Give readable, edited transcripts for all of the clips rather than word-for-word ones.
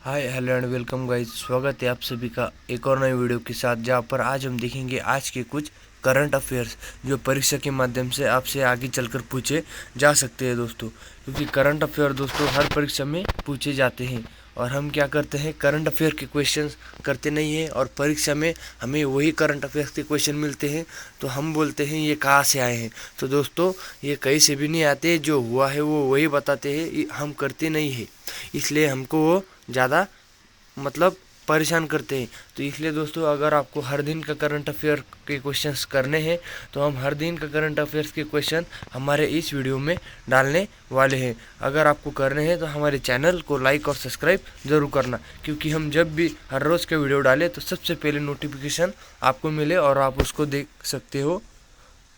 Hi hello and welcome guys. स्वागत है आप सभी का एक और नई वीडियो के साथ, जहां पर आज हम देखेंगे आज के कुछ करंट अफेयर्स जो परीक्षा के माध्यम से आपसे आगे चलकर पूछे जा सकते हैं दोस्तों। क्योंकि करंट अफेयर दोस्तों हर परीक्षा में पूछे जाते हैं और हम क्या करते हैं, करंट अफेयर के क्वेश्चंस करते नहीं हैं और परीक्षा में हमें वही करंट अफेयर्स के क्वेश्चन मिलते हैं तो हम बोलते हैं ये कहाँ से आए हैं। तो दोस्तों ये कहीं से भी नहीं आते, जो हुआ है वो वही बताते हैं, हम करते नहीं हैं, इसलिए हमको वो ज़्यादा मतलब परेशान करते हैं। तो इसलिए दोस्तों अगर आपको हर दिन का करंट अफेयर के क्वेश्चंस करने हैं तो हम हर दिन का करंट अफेयर्स के क्वेश्चन हमारे इस वीडियो में डालने वाले हैं। अगर आपको करने हैं तो हमारे चैनल को लाइक और सब्सक्राइब ज़रूर करना, क्योंकि हम जब भी हर रोज़ के वीडियो डालें तो सबसे पहले नोटिफिकेशन आपको मिले और आप उसको देख सकते हो।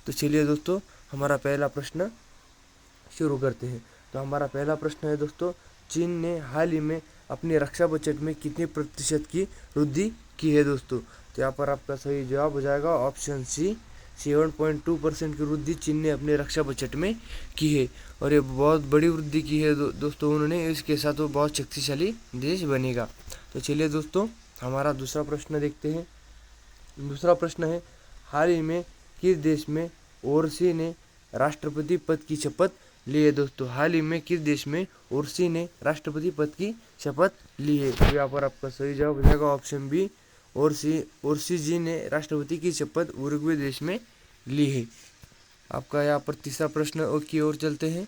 तो चलिए दोस्तों हमारा पहला प्रश्न शुरू करते हैं। तो हमारा पहला प्रश्न है दोस्तों, चीन ने हाल ही में अपने रक्षा बजट में कितने प्रतिशत की वृद्धि की है दोस्तों। तो यहाँ पर आपका सही जवाब हो जाएगा ऑप्शन सी, 7.2% की वृद्धि चीन ने अपने रक्षा बजट में की है और ये बहुत बड़ी वृद्धि की है दोस्तों उन्होंने। इसके साथ वो बहुत शक्तिशाली देश बनेगा। तो चलिए दोस्तों हमारा दूसरा प्रश्न देखते हैं। दूसरा प्रश्न है, हाल ही में किस देश में ओरसी ने राष्ट्रपति पद की शपथ ली है दोस्तों। हाल ही में किस देश में ओरसी ने राष्ट्रपति पद की शपथ ली है। तो यहाँ पर आपका सही जवाब हो जाएगा ऑप्शन बी, ओरसी जी ने राष्ट्रपति की शपथ उरुग्वे देश में ली है। आपका यहाँ पर तीसरा प्रश्न की ओर चलते हैं।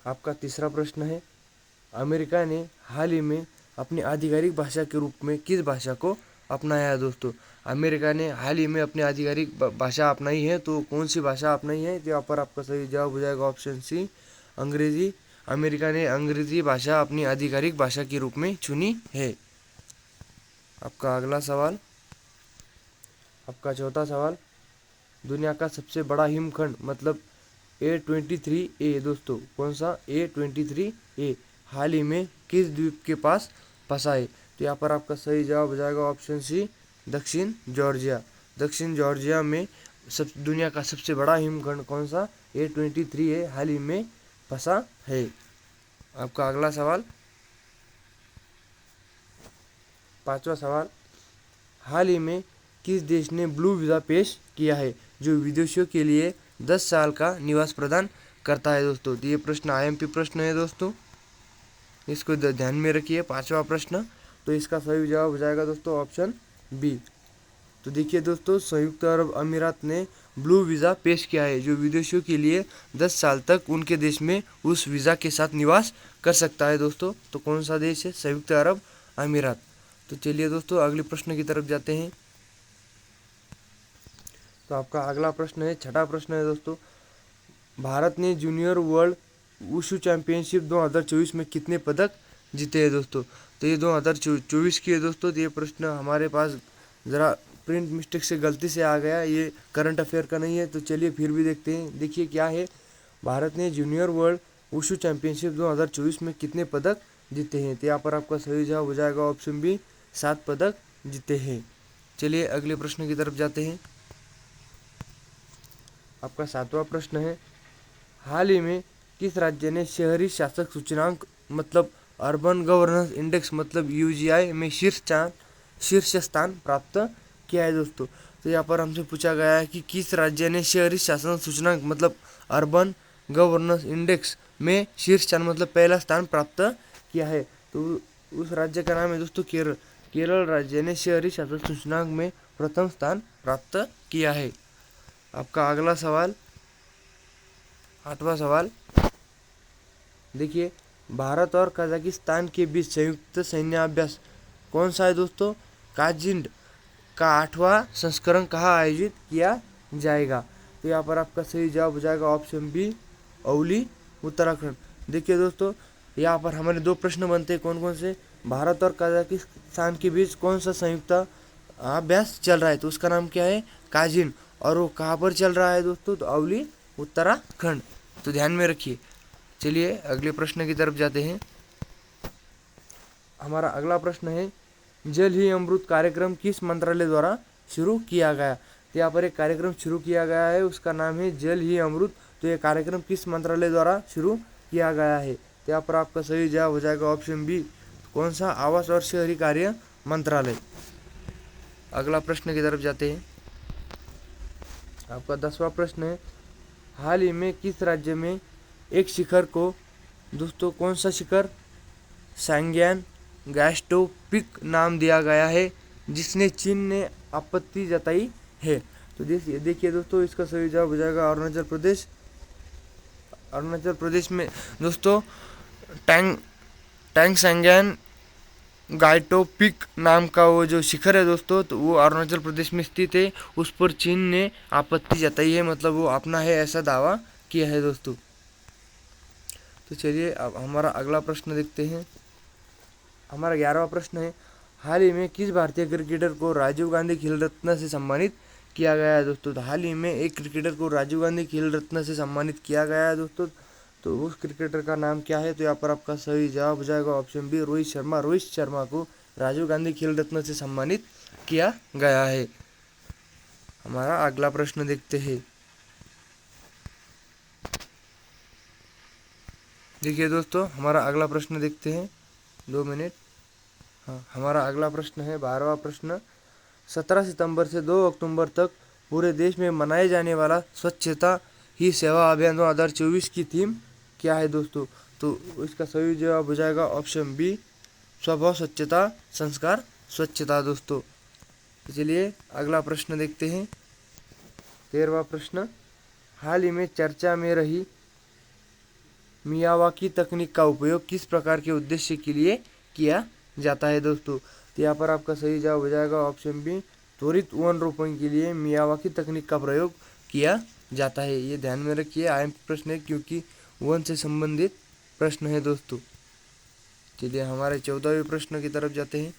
आपका तीसरा प्रश्न है, अमेरिका ने हाल ही में अपनी आधिकारिक भाषा के रूप में किस भाषा को अपनाया है दोस्तों। अमेरिका ने हाल ही में अपनी आधिकारिक भाषा अपनाई है, तो कौन सी भाषा अपनाई है। तो यहाँ पर आपका सही जवाब हो जाएगा ऑप्शन सी, अंग्रेजी। अमेरिका ने अंग्रेजी भाषा अपनी आधिकारिक भाषा के रूप में चुनी है। आपका अगला सवाल, आपका चौथा सवाल, दुनिया का सबसे बड़ा हिमखंड मतलब A23A दोस्तों, कौन सा A23A हाल ही में किस द्वीप के पास फंसा है। तो यहाँ पर आपका सही जवाब हो जाएगा ऑप्शन सी, दक्षिण जॉर्जिया। दक्षिण जॉर्जिया में दुनिया का सबसे बड़ा हिमखंड कौन सा A23A हाल ही में फंसा है। आपका अगला सवाल, पांचवा सवाल, हाल ही में किस देश ने ब्लू वीज़ा पेश किया है जो विदेशियों के लिए 10 साल का निवास प्रदान करता है दोस्तों। तो ये प्रश्न IMP प्रश्न है दोस्तों, इसको ध्यान में रखिए। पांचवा प्रश्न, तो इसका सही जवाब हो जाएगा दोस्तों ऑप्शन बी। तो देखिए दोस्तों, संयुक्त अरब अमीरात ने ब्लू वीज़ा पेश किया है जो विदेशियों के लिए 10 साल तक उनके देश में उस वीज़ा के साथ निवास कर सकता है दोस्तों। तो कौन सा देश है, संयुक्त अरब अमीरात। तो चलिए दोस्तों अगले प्रश्न की तरफ जाते हैं। तो आपका अगला प्रश्न है, छठा प्रश्न है दोस्तों, भारत ने जूनियर वर्ल्ड वुशु चैंपियनशिप 2024 में कितने पदक जीते हैं दोस्तों। तो ये 2024 की है दोस्तों। तो ये प्रश्न हमारे पास ज़रा प्रिंट मिस्टेक से गलती से आ गया, ये करंट अफेयर का नहीं है। तो चलिए फिर भी देखते हैं। देखिए क्या है, भारत ने जूनियर वर्ल्ड वुशु चैंपियनशिप 2024 में कितने पदक जीते हैं। तो यहाँ पर आपका सही जवाब हो जाएगा ऑप्शन बी, 7 पदक जीते हैं। चलिए अगले प्रश्न की तरफ जाते हैं। आपका सातवां प्रश्न है, हाल ही में किस राज्य ने शहरी शासक सूचकांक मतलब अर्बन गवर्नेंस इंडेक्स मतलब UGI में शीर्ष स्थान प्राप्त किया है दोस्तों। तो यहाँ पर हमसे पूछा गया है कि किस राज्य ने शहरी शासन सूचकांक मतलब अर्बन गवर्नेंस इंडेक्स में शीर्ष स्थान मतलब पहला स्थान प्राप्त किया है। तो उस राज्य का नाम है दोस्तों केरल। केरल राज्य ने शहरी शासन सूचकांक में प्रथम स्थान प्राप्त किया है। आपका अगला सवाल, आठवां सवाल, देखिए भारत और कजाकिस्तान के बीच संयुक्त सैन्य अभ्यास कौन सा है दोस्तों। काजिंड का 8वां संस्करण कहाँ आयोजित किया जाएगा। तो यहाँ पर आपका सही जवाब हो जाएगा ऑप्शन बी, औली उत्तराखंड। देखिए दोस्तों यहाँ पर हमारे दो प्रश्न बनते हैं, कौन कौन से, भारत और कजाकिस्तान के बीच कौन सा संयुक्त अभ्यास चल रहा है। तो उसका नाम क्या है, काजिन, और वो कहाँ पर चल रहा है दोस्तों, तो औली उत्तराखंड। तो ध्यान में रखिए। चलिए अगले प्रश्न की तरफ जाते हैं। हमारा अगला प्रश्न है, जल ही अमृत कार्यक्रम किस मंत्रालय द्वारा शुरू किया गया। तो यहाँ पर एक कार्यक्रम शुरू किया गया है, उसका नाम है जल ही अमृत। तो ये कार्यक्रम किस मंत्रालय द्वारा शुरू किया गया है। तो यहाँ पर आपका सही जवाब हो जाएगा ऑप्शन बी, कौन सा आवास और शहरी कार्य मंत्रालय। अगला प्रश्न की तरफ जाते हैं। आपका 10वां प्रश्न है, हाल ही में किस राज्य में एक शिखर को, दोस्तों कौन सा शिखर, सांग्यान गैस्टो पिक नाम दिया गया है, जिसने चीन ने आपत्ति जताई है। तो देखिए दोस्तों, इसका सही जवाब हो जाएगा अरुणाचल प्रदेश। अरुणाचल प्रदेश में दोस्तों टैंग सांग्यान गाइटो पिक नाम का वो जो शिखर है दोस्तों, तो वो अरुणाचल प्रदेश में स्थित है। उस पर चीन ने आपत्ति जताई है, मतलब वो अपना है ऐसा दावा किया है दोस्तों। तो चलिए अब हमारा अगला प्रश्न देखते हैं। हमारा 11वां प्रश्न है, हाल ही में किस भारतीय क्रिकेटर को राजीव गांधी खेल रत्न से सम्मानित किया गया है दोस्तों। तो हाल ही में एक क्रिकेटर को राजीव गांधी खेल रत्न से सम्मानित किया गया है दोस्तों। तो उस क्रिकेटर का नाम क्या है। तो यहाँ पर आपका सही जवाब हो जाएगा ऑप्शन बी, रोहित शर्मा। रोहित शर्मा को राजीव गांधी खेल रत्न से सम्मानित किया गया है। हमारा अगला प्रश्न देखते हैं। देखिए दोस्तों, हमारा अगला प्रश्न देखते हैं, 2 मिनट। हाँ, हमारा अगला प्रश्न है 12वां प्रश्न, 17 सितंबर से 2 अक्टूबर तक पूरे देश में मनाए जाने वाला स्वच्छता ही सेवा अभियान 2024 की थीम क्या है दोस्तों। तो इसका सही जवाब हो जाएगा ऑप्शन बी, स्वभाव स्वच्छता संस्कार स्वच्छता दोस्तों। चलिए अगला प्रश्न देखते हैं, 13वां प्रश्न, हाल ही में चर्चा में रही मियावाकी तकनीक का उपयोग किस प्रकार के उद्देश्य के लिए किया जाता है दोस्तों। तो यहाँ पर आपका सही जवाब हो जाएगा ऑप्शन बी, त्वरित वन रोपण के लिए मियावाकी तकनीक का प्रयोग किया जाता है। ये ध्यान में रखिए, आम प्रश्न है क्योंकि वन से संबंधित प्रश्न है दोस्तों। चलिए हमारे 14वें प्रश्न की तरफ जाते हैं।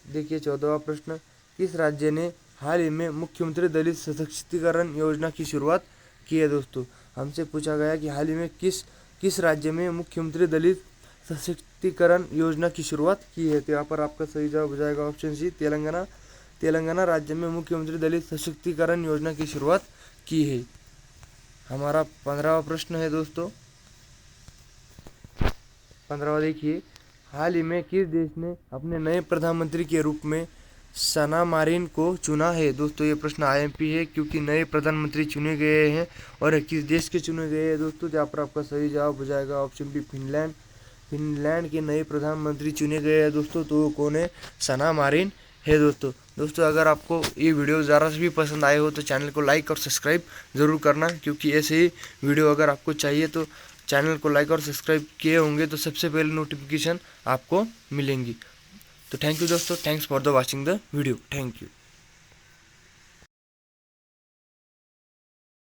देखिए 14वां प्रश्न, किस राज्य ने हाल ही में मुख्यमंत्री दलित सशक्तिकरण योजना की शुरुआत की है दोस्तों। हमसे पूछा गया कि हाल ही में किस राज्य में मुख्यमंत्री दलित सशक्तिकरण योजना की शुरुआत की है। तो यहाँ पर आपका सही जवाब हो जाएगा ऑप्शन सी, तेलंगाना। तेलंगाना राज्य में मुख्यमंत्री दलित सशक्तिकरण योजना की शुरुआत की है। हमारा 15वां प्रश्न है दोस्तों, 15वां देखिए, हाल ही में किस देश ने अपने नए प्रधानमंत्री के रूप में सना मारिन को चुना है दोस्तों। ये प्रश्न आईएमपी है क्योंकि नए प्रधानमंत्री चुने गए हैं और किस देश के चुने गए हैं दोस्तों। जहाँ पर आपका सही जवाब हो जाएगा ऑप्शन बी, फिनलैंड। फिनलैंड के नए प्रधानमंत्री चुने गए हैं दोस्तों। तो वो कौन है, सना मारिन है दोस्तों। अगर आपको ये वीडियो ज़रा से भी पसंद आए हो तो चैनल को लाइक और सब्सक्राइब ज़रूर करना, क्योंकि ऐसे ही वीडियो अगर आपको चाहिए तो चैनल को लाइक और सब्सक्राइब किए होंगे तो सबसे पहले नोटिफिकेशन आपको मिलेंगी। तो थैंक यू दोस्तों, thanks for the watching the video, thank you.